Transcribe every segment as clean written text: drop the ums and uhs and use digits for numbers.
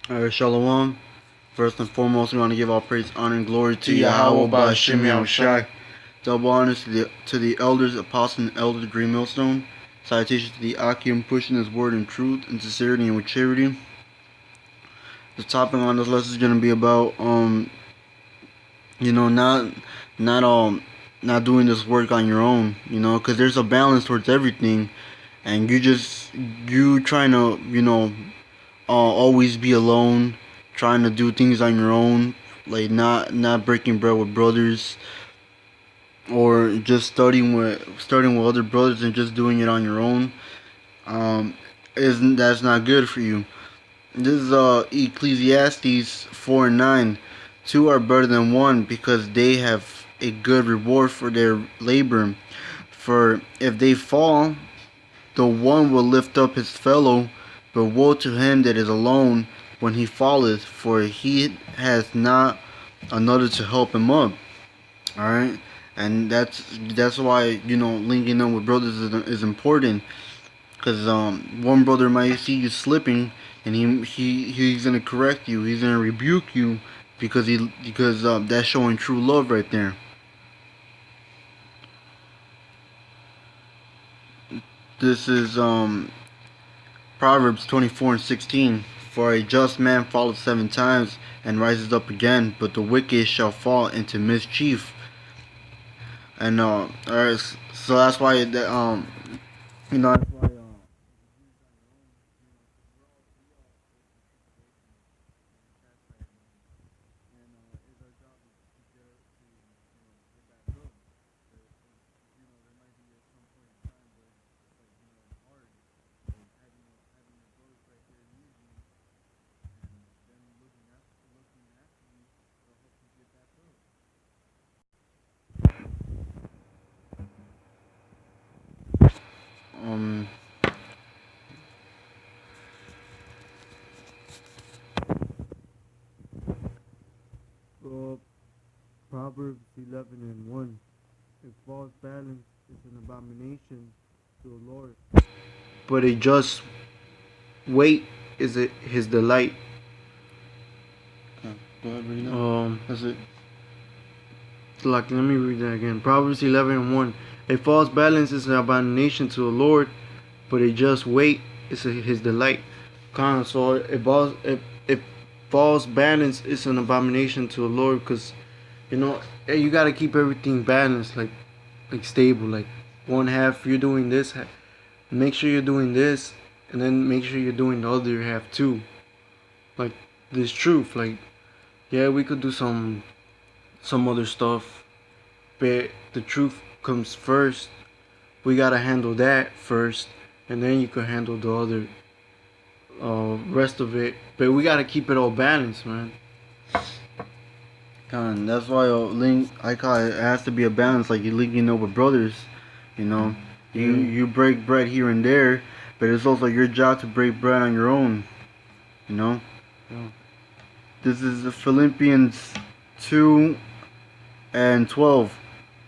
Shalom. First and foremost, we want to give all praise, honor, and glory to Yahweh Ba'Shem Yahushai. Double honors to the elders, apostles, and elders of Green Millstone. Salutations to the Akim, pushing His word in truth and sincerity and with charity. The topic on this lesson is going to be about, not doing this work on your own, because there's a balance towards everything, and you trying to, always be alone, trying to do things on your own, like not breaking bread with brothers, or just starting with other brothers and just doing it on your own. Isn't That's not good for you. This is Ecclesiastes 4:9. Two are better than one because they have a good reward for their labor. For if they fall, the one will lift up his fellow, but woe to him that is alone when he falleth, for he has not another to help him up. All right, and that's why linking up with brothers is important, because one brother might see you slipping, and he's gonna correct you, he's gonna rebuke you, because that's showing true love right there. This is Proverbs 24:16. For a just man falleth 7 times and rises up again, but the wicked shall fall into mischief. And alright, so that's why that's why um Proverbs 11:1. A false balance is an abomination to the Lord, but a just weight is his delight. Go ahead, read that. That's it. Like, let me read that again. Proverbs 11:1. A false balance is an abomination to the Lord, but a just weight is his delight. So if false balance is an abomination to the Lord, because you gotta keep everything balanced, like stable. Like, one half you're doing this, make sure you're doing this, and then make sure you're doing the other half too. Like, this truth, like, yeah, we could do some other stuff, but the truth comes first. We gotta handle that first, and then you can handle the other rest of it. But we gotta keep it all balanced, man. That's why I call it has to be a balance. Like, you're linking up with brothers, you know. You break bread here and there, but it's also your job to break bread on your own, you know. Yeah. This is Philippians 2:12.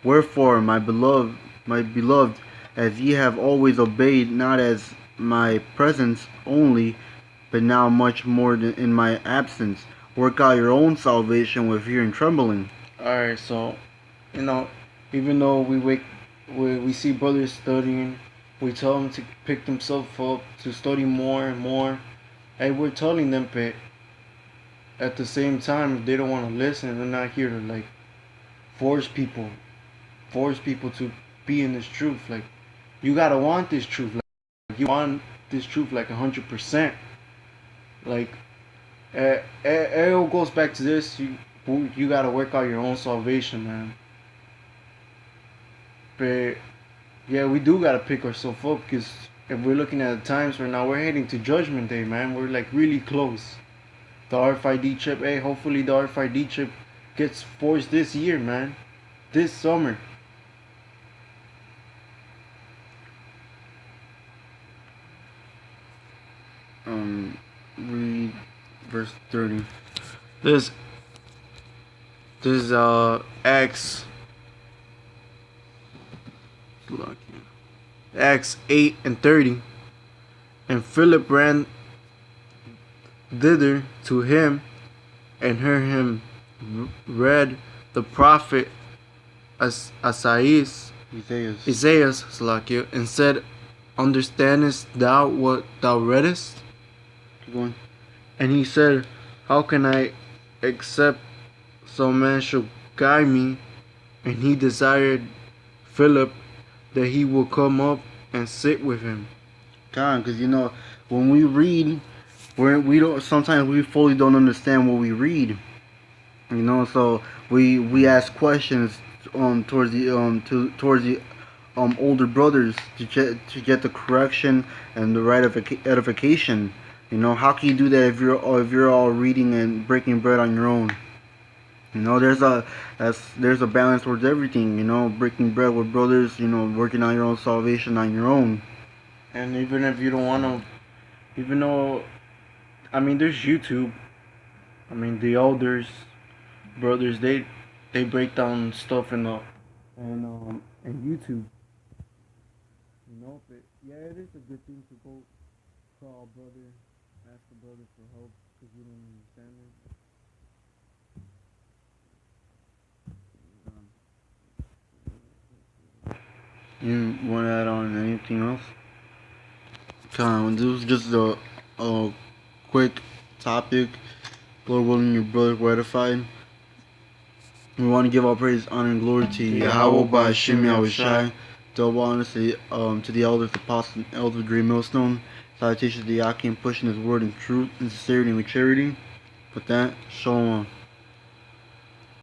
Wherefore, my beloved, as ye have always obeyed, not as my presence only, but now much more in my absence, work out your own salvation with fear and trembling. Alright, so, even though we see brothers studying, we tell them to pick themselves up, to study more and more, and we're telling them, but at the same time, if they don't want to listen, they're not here to, like, force people to be in this truth. Like, you gotta want this truth. Like, you want this truth, like, 100%. Like, it all goes back to this. You gotta work out your own salvation, man. But yeah, we do gotta pick ourselves up, because if we're looking at the times right now, we're heading to Judgment Day, man. We're, like, really close. The RFID chip, hey, hopefully the RFID chip gets forced this year, man. This summer. Read verse 30. This is Acts 8:30. And Philip ran thither to him and heard him read the prophet Isaiah, and said, Understandest thou what thou readest? Keep going. And he said, How can I, except some man shall guide me? And he desired Philip that he would come up and sit with him. God, because when we read, we don't, sometimes we fully don't understand what we read. So we ask questions towards the towards the older brothers to get the correction and the right edification. How can you do that if you're all reading and breaking bread on your own? There's a balance towards everything. Breaking bread with brothers. Working on your own salvation on your own. And even if you don't want to, even though, there's YouTube. The elders, brothers, they break down stuff in YouTube. But yeah, it is a good thing to go call a brother, ask a brother for help because you don't understand it. You want to add on anything else? This was just a quick topic. Lord willing, your brother ratified. We want to give all praise, honor, and glory to Yahweh by Shem Yahushai. Double honor to the elders, apostles, and elder Great Millstone. Salutations to Yakim pushing his word in truth, in sincerity, and with charity. With that, shalom.